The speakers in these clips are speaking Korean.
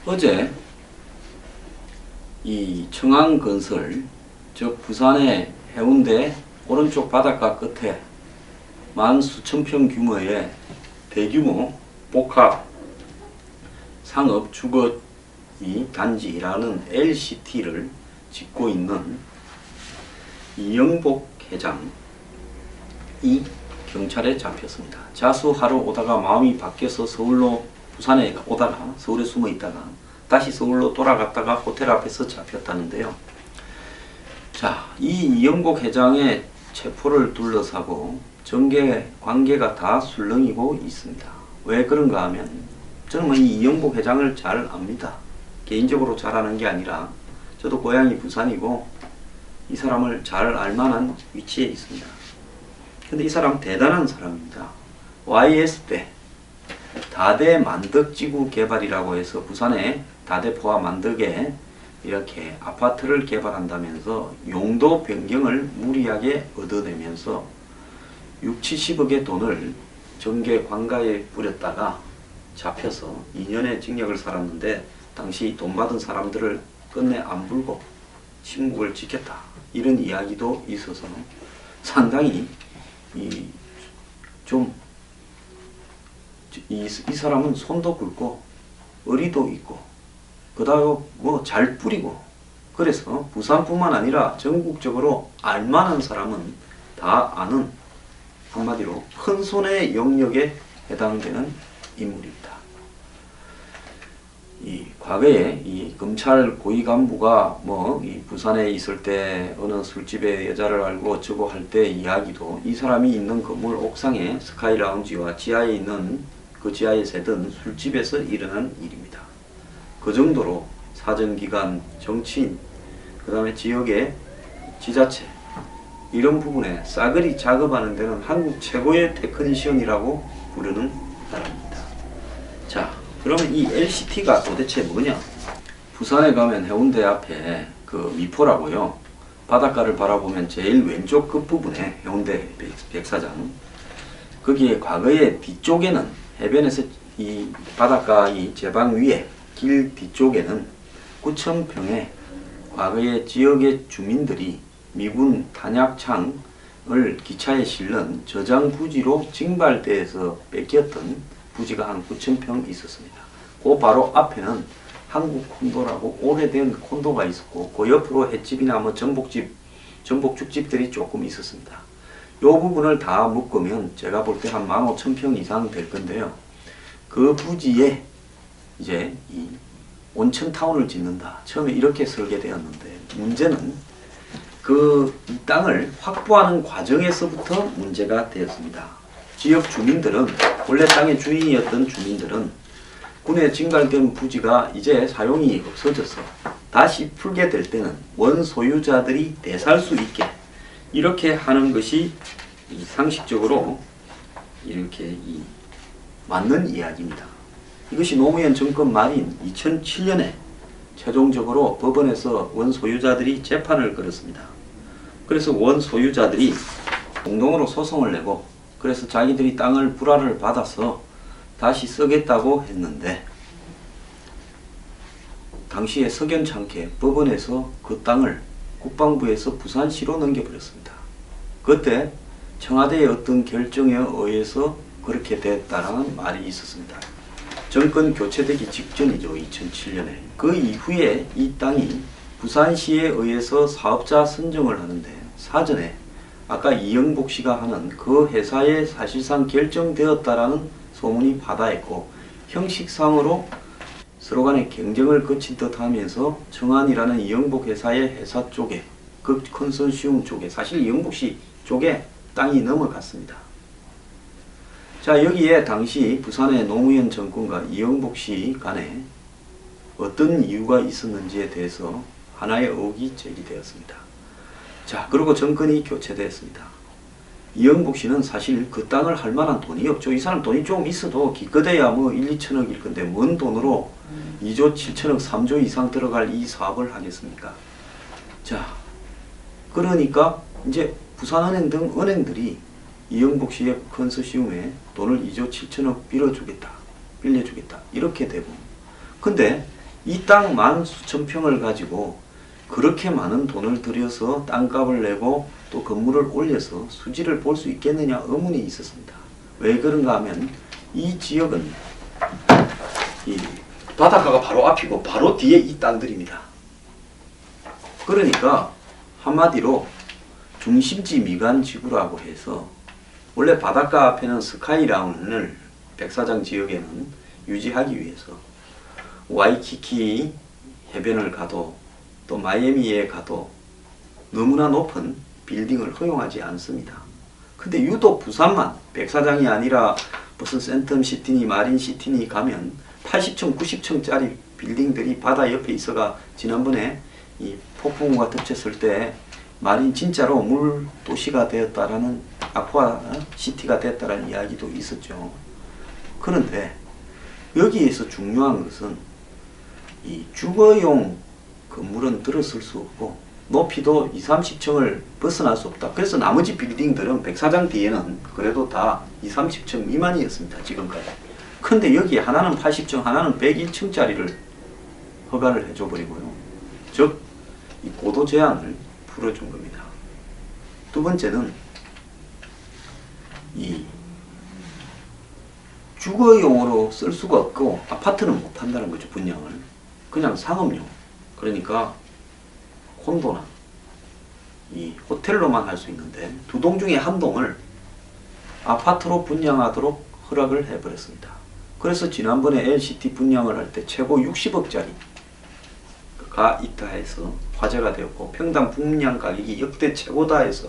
어제 이 청안건설, 즉 부산의 해운대 오른쪽 바닷가 끝에 만 수천 평 규모의 대규모 복합 상업 주거 단지라는 LCT를 짓고 있는 이영복 회장이 경찰에 잡혔습니다. 자수하러 오다가 마음이 바뀌어서 부산에 오다가 서울에 숨어 있다가 다시 서울로 돌아갔다가 호텔 앞에서 잡혔다는데요. 자, 이 이영복 회장의 체포를 둘러싸고 정계 관계가 다 술렁이고 있습니다. 왜 그런가 하면 저는 이 이영복 회장을 잘 압니다. 개인적으로 잘 아는 게 아니라 저도 고향이 부산이고 이 사람을 잘 알만한 위치에 있습니다. 근데 이 사람 대단한 사람입니다. YS 때 다대 만덕지구 개발이라고 해서 부산의 다대포와 만덕에 이렇게 아파트를 개발한다면서 용도 변경을 무리하게 얻어내면서 60~70억의 돈을 정계 관가에 뿌렸다가 잡혀서 2년의 징역을 살았는데 당시 돈 받은 사람들을 끝내 안 불고 침묵을 지켰다. 이런 이야기도 있어서 상당히 이 사람은 손도 굵고 의리도 있고 그다음 뭐 잘 뿌리고 그래서 부산뿐만 아니라 전국적으로 알만한 사람은 다 아는 한마디로 큰 손의 영역에 해당되는 인물입니다. 이 과거에 이 검찰 고위 간부가 이 부산에 있을 때 어느 술집에 여자를 알고 어쩌고 할 때 이야기도 이 사람이 있는 건물 옥상에 스카이 라운지와 지하에 있는 그 지하에 새던 술집에서 일어난 일입니다. 그 정도로 사정기관, 정치인, 그 다음에 지역의 지자체 이런 부분에 싸그리 작업하는 데는 한국 최고의 테크니션이라고 부르는 사람입니다. 자, 그러면 이 LCT가 도대체 뭐냐? 부산에 가면 해운대 앞에 그 미포라고요. 바닷가를 바라보면 제일 왼쪽 끝부분에 해운대 백사장. 거기에 과거에 뒤쪽에는 해변에서 이 바닷가 이 제방 위에 길 뒤쪽에는 9,000평의 과거의 지역의 주민들이 미군 탄약창을 기차에 실는 저장 부지로 징발대에서 뺏겼던 부지가 한 9,000평 있었습니다. 그 바로 앞에는 한국 콘도라고 오래된 콘도가 있었고 그 옆으로 횟집이나 전복죽집들이 조금 있었습니다. 이 부분을 다 묶으면 제가 볼 때 한 15,000평 이상 될 건데요. 그 부지에 이제 이 온천타운을 짓는다. 처음에 이렇게 설계되었는데 문제는 이 땅을 확보하는 과정에서부터 문제가 되었습니다. 지역 주민들은 원래 땅의 주인이었던 주민들은 군에 징발된 부지가 이제 사용이 없어져서 다시 풀게 될 때는 원소유자들이 되살 수 있게 이렇게 하는 것이 상식적으로 이렇게 맞는 이야기입니다. 이것이 노무현 정권 말인 2007년에 최종적으로 법원에서 원소유자들이 재판을 걸었습니다. 그래서 원소유자들이 공동으로 소송을 내고 그래서 자기들이 땅을 불화를 받아서 다시 쓰겠다고 했는데 당시에 석연찮게 법원에서 그 땅을 국방부에서 부산시로 넘겨버렸습니다. 그때 청와대의 어떤 결정에 의해서 그렇게 됐다라는 말이 있었습니다. 정권 교체되기 직전이죠. 2007년에. 그 이후에 이 땅이 부산시에 의해서 사업자 선정을 하는데 사전에 아까 이영복 씨가 하는 그 회사에 사실상 결정되었다라는 소문이 바다했고 형식상으로 서로 간에 경쟁을 거친 듯 하면서 청안이라는 이영복 회사의 회사 쪽에 그 컨소시움 쪽에 사실 이영복 씨 쪽에 땅이 넘어갔습니다. 자, 여기에 당시 부산의 노무현 정권과 이영복 씨 간에 어떤 이유가 있었는지에 대해서 하나의 의혹이 제기되었습니다. 자, 그리고 정권이 교체되었습니다. 이영복 씨는 사실 그 땅을 할 만한 돈이 없죠. 이 사람 돈이 좀 있어도 기껏해야 1, 2천억일 건데 뭔 돈으로 2조 7천억 3조 이상 들어갈 이 사업을 하겠습니까? 자, 그러니까 이제 부산은행 등 은행들이 이영복 씨의 컨소시움에 돈을 2조 7천억 빌려주겠다 이렇게 되고, 근데 이 땅 만 수천 평을 가지고 그렇게 많은 돈을 들여서 땅값을 내고 또 건물을 올려서 수지를 볼 수 있겠느냐 의문이 있었습니다. 왜 그런가 하면 이 지역은 이 바닷가가 바로 앞이고 바로 뒤에 이 땅들입니다. 그러니까 한마디로 중심지 미관 지구라고 해서 원래 바닷가 앞에는 스카이라운을 백사장 지역에는 유지하기 위해서 와이키키 해변을 가도 또 마이애미에 가도 너무나 높은 빌딩을 허용하지 않습니다. 근데 유독 부산만 백사장이 아니라 무슨 센텀시티니 마린시티니 가면 80층 90층짜리 빌딩들이 바다 옆에 있어가 지난번에 이 폭풍우가 덮쳤을 때 마린 진짜로 물 도시가 되었다라는 아쿠아 시티가 됐다라는 이야기도 있었죠. 그런데 여기에서 중요한 것은 이 주거용 건물은 들어설 수 없고 높이도 20, 30층을 벗어날 수 없다. 그래서 나머지 빌딩들은 백사장 뒤에는 그래도 다 20, 30층 미만이었습니다. 지금까지. 근데 여기 하나는 80층 하나는 101층짜리를 허가를 해줘 버리고요. 즉 이 고도 제한을 풀어준 겁니다. 두 번째는 이 주거용으로 쓸 수가 없고 아파트는 못 한다는 거죠. 분양을. 그냥 상업용. 그러니까 콘도나 이 호텔로만 할 수 있는데 두 동 중에 한 동을 아파트로 분양하도록 허락을 해버렸습니다. 그래서 지난번에 LCT 분양을 할 때 최고 60억짜리가 있다 해서 화제가 되었고 평당 분양 가격이 역대 최고다 해서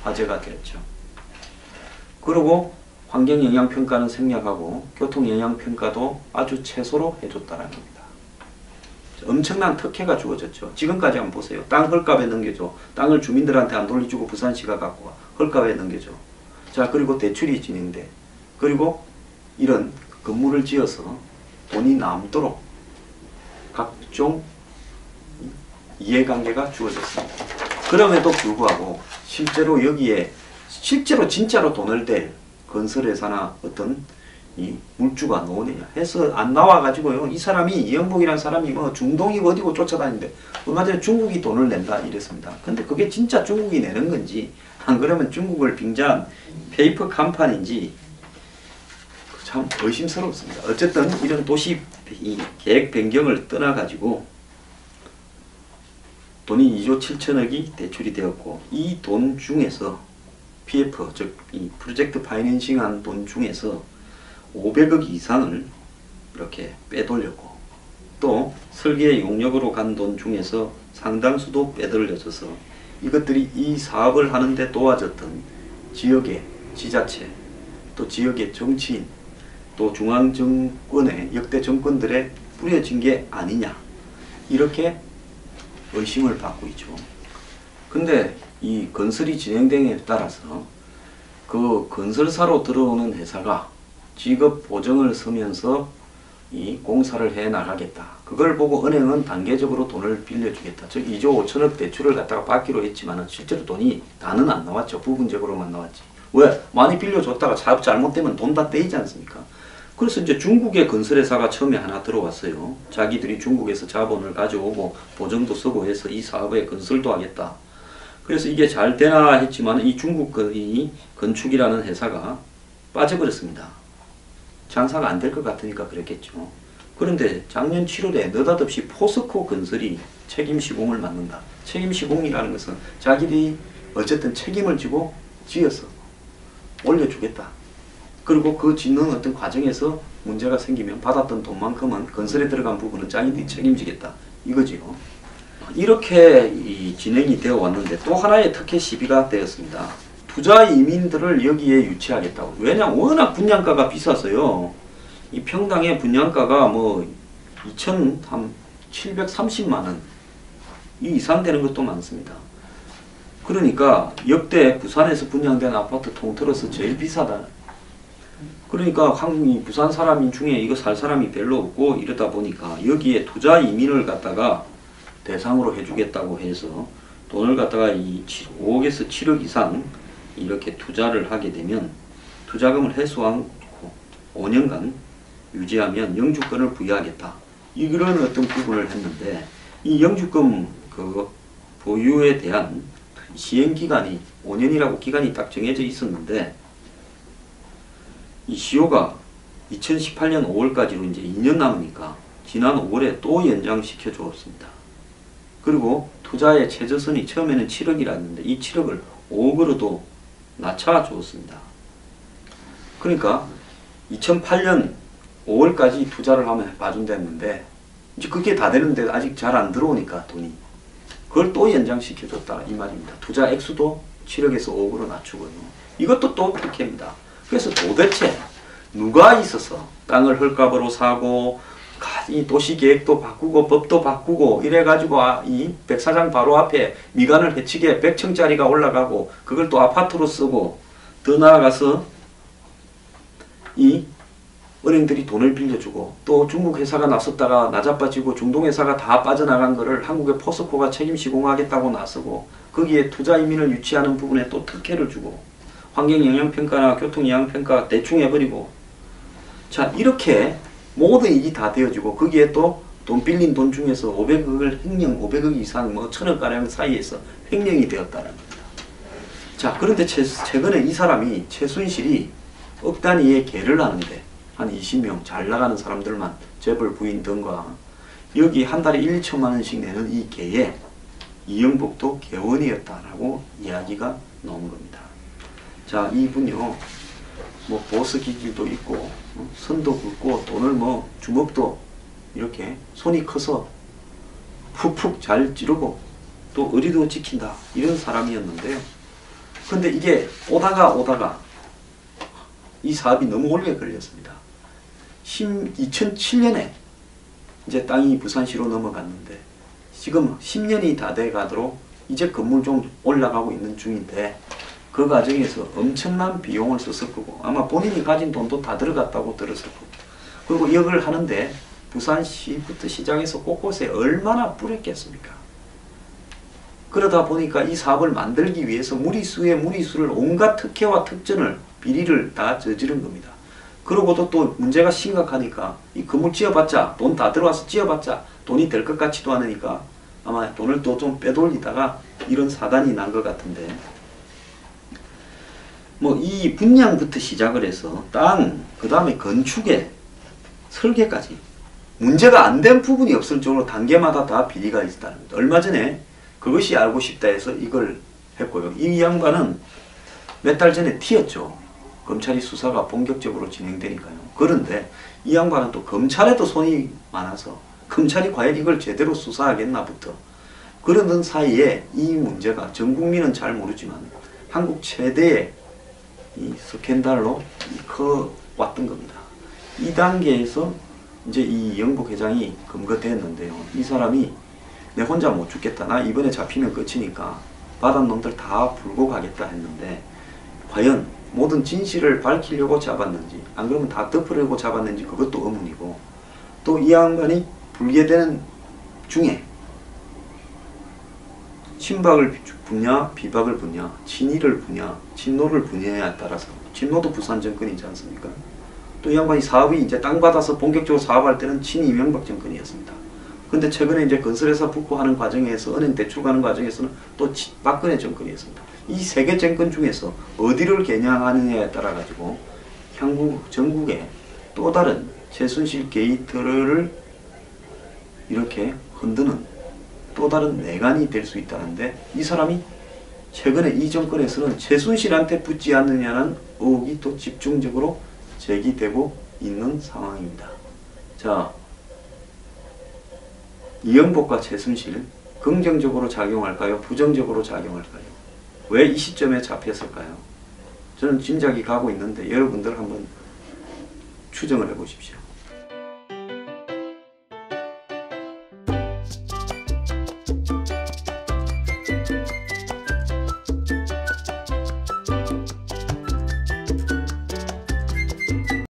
화제가 되었죠. 그리고 환경영향평가는 생략하고 교통영향평가도 아주 최소로 해줬다는 겁니다. 엄청난 특혜가 주어졌죠. 지금까지 한번 보세요. 땅 헐값에 넘겨줘. 땅을 주민들한테 안 돌려주고 부산시가 갖고 와. 헐값에 넘겨줘. 자, 그리고 대출이 진행돼. 그리고 이런 건물을 지어서 돈이 남도록 각종 이해관계가 주어졌습니다. 그럼에도 불구하고 실제로 여기에 실제로 진짜로 돈을 댈 건설회사나 어떤 이 물주가 나오느냐 해서 안 나와가지고요. 이 사람이 이영복이라는 사람이 뭐 중동이고 어디고 쫓아다니는데 얼마 전에 중국이 돈을 낸다 이랬습니다. 근데 그게 진짜 중국이 내는 건지 안 그러면 중국을 빙자한 페이퍼 컴퍼니인지 참 의심스럽습니다. 어쨌든 이런 도시 이 계획 변경을 떠나가지고 돈이 2조 7천억이 대출이 되었고 이 돈 중에서 PF 즉 이 프로젝트 파이낸싱한 돈 중에서 500억 이상을 이렇게 빼돌렸고 또 설계 용역으로 간 돈 중에서 상당수도 빼돌려져서 이것들이 이 사업을 하는데 도와줬던 지역의 지자체 또 지역의 정치인 또 중앙정권의 역대 정권들에 뿌려진 게 아니냐 이렇게 의심을 받고 있죠. 근데 이 건설이 진행됨에 따라서 그 건설사로 들어오는 회사가 직업 보증을 서면서 이 공사를 해 나가겠다. 그걸 보고 은행은 단계적으로 돈을 빌려주겠다. 즉 2조 5천억 대출을 갖다가 받기로 했지만 실제로 돈이 다는 안 나왔죠. 부분적으로만 나왔지. 왜? 많이 빌려줬다가 사업 잘못되면 돈 다 떼이지 않습니까? 그래서 이제 중국의 건설회사가 처음에 하나 들어왔어요. 자기들이 중국에서 자본을 가져오고 보증도 쓰고 해서 이 사업에 건설도 하겠다. 그래서 이게 잘 되나 했지만 이 중국 이 건축이라는 회사가 빠져버렸습니다. 장사가 안 될 것 같으니까 그랬겠죠. 그런데 작년 7월에 느닷없이 포스코 건설이 책임 시공을 맡는다. 책임 시공이라는 것은 자기들이 어쨌든 책임을 지고 지어서 올려주겠다. 그리고 그 짓는 어떤 과정에서 문제가 생기면 받았던 돈만큼은 건설에 들어간 부분은 자기들이 책임지겠다. 이거지요. 이렇게 진행이 되어 왔는데 또 하나의 특혜 시비가 되었습니다. 투자 이민들을 여기에 유치하겠다고. 왜냐면 워낙 분양가가 비싸서요. 이 평당의 분양가가 뭐 2,730만 원 이 이상 되는 것도 많습니다. 그러니까 역대 부산에서 분양된 아파트 통틀어서 제일 비싸다. 그러니까 부산 사람 중에 이거 살 사람이 별로 없고 이러다 보니까 여기에 투자 이민을 갖다가 대상으로 해주겠다고 해서 돈을 갖다가 5억에서 7억 이상 이렇게 투자를 하게 되면 투자금을 회수하고 5년간 유지하면 영주권을 부여하겠다. 이런 어떤 부분을 했는데 이 영주권 그 보유에 대한 시행기간이 5년이라고 기간이 딱 정해져 있었는데 이 시효가 2018년 5월까지로 이제 2년 남으니까 지난 5월에 또 연장시켜 주었습니다. 그리고 투자의 최저선이 처음에는 7억이라는데 이 7억을 5억으로도 낮춰 주었습니다. 그러니까 2008년 5월까지 투자를 하면 봐준다는데 이제 그게 다 되는데 아직 잘 안 들어오니까 돈이 그걸 또 연장시켜 줬다 이 말입니다. 투자 액수도 7억에서 5억으로 낮추고요. 이것도 또 특혜입니다. 그래서 도대체 누가 있어서 땅을 헐값으로 사고 이 도시계획도 바꾸고 법도 바꾸고 이래가지고 이 백사장 바로 앞에 미관을 해치게 100층짜리가 올라가고 그걸 또 아파트로 쓰고 더 나아가서 이 은행들이 돈을 빌려주고 또 중국 회사가 나섰다가 나자빠지고 중동 회사가 다 빠져나간 거를 한국의 포스코가 책임 시공하겠다고 나서고 거기에 투자 이민을 유치하는 부분에 또 특혜를 주고 환경영향평가나 교통영향평가 대충 해버리고 자 이렇게 모든 일이 다 되어지고 거기에 또 돈 빌린 돈 중에서 500억을 횡령 500억 이상 뭐 1000억가량 사이에서 횡령이 되었다는 겁니다. 자 그런데 최근에 이 사람이 최순실이 억 단위의 개를 하는데 한 20명 잘 나가는 사람들만 재벌 부인 등과 여기 한 달에 1, 2천만 원씩 내는 이 개에 이영복도 개원이었다라고 이야기가 나온 겁니다. 자 이분요 뭐 보스 기질도 있고 선도 굵고 돈을 뭐 주먹도 이렇게 손이 커서 푹푹 잘 찌르고 또 의리도 지킨다 이런 사람이었는데요. 근데 이게 오다가 이 사업이 너무 오래 걸렸습니다. 2007년에 이제 땅이 부산시로 넘어갔는데 지금 10년이 다 돼 가도록 이제 건물 좀 올라가고 있는 중인데 그 과정에서 엄청난 비용을 썼을 거고 아마 본인이 가진 돈도 다 들어갔다고 들었을 거고 그리고 이걸 하는데 부산시부터 시작해서 곳곳에 얼마나 뿌렸겠습니까? 그러다 보니까 이 사업을 만들기 위해서 무리수에 무리수를 온갖 특혜와 특전을 비리를 다 저지른 겁니다. 그러고도 또 문제가 심각하니까 이 건물 지어봤자 돈 다 들어와서 지어봤자 돈이 될 것 같지도 않으니까 아마 돈을 또 좀 빼돌리다가 이런 사단이 난 것 같은데 뭐 이 분양부터 시작을 해서 땅 그 다음에 건축에 설계까지 문제가 안 된 부분이 없을 정도로 단계마다 다 비리가 있다는 겁니다. 얼마 전에 그것이 알고 싶다 해서 이걸 했고요. 이 양반은 몇 달 전에 튀었죠. 검찰이 수사가 본격적으로 진행되니까요. 그런데 이 양반은 또 검찰에도 손이 많아서 검찰이 과연 이걸 제대로 수사하겠나부터 그러던 사이에 이 문제가 전 국민은 잘 모르지만 한국 최대의 이 스캔들로 커왔던 겁니다. 이 단계에서 이제 이 영복 회장이 검거됐는데요. 이 사람이 내 혼자 못 죽겠다. 나 이번에 잡히면 끝이니까 바단 놈들 다 불고 가겠다 했는데 과연 모든 진실을 밝히려고 잡았는지 안 그러면 다 덮으려고 잡았는지 그것도 의문이고 또 이 양반이 불게 되는 중에 친박을 부냐 비박을 부냐 친이를 부냐 친노를 부냐에 따라서 친노도 부산 정권이지 않습니까? 또 이 양반이 사업이 이제 땅 받아서 본격적으로 사업할 때는 친이명박 정권이었습니다. 근데 최근에 이제 건설회사 붙고하는 과정에서 은행 대출 가는 과정에서는 또 박근혜 정권이었습니다. 이 세 개 정권 중에서 어디를 겨냥하느냐에 따라 가지고 향후 전국에 또 다른 최순실 게이트를 이렇게 흔드는 또 다른 내관이 될 수 있다는데 이 사람이 최근에 이 정권에서는 최순실한테 붙지 않느냐는 의혹이 또 집중적으로 제기되고 있는 상황입니다. 자, 이영복과 최순실 긍정적으로 작용할까요? 부정적으로 작용할까요? 왜 이 시점에 잡혔을까요? 저는 짐작이 가고 있는데 여러분들 한번 추정을 해보십시오.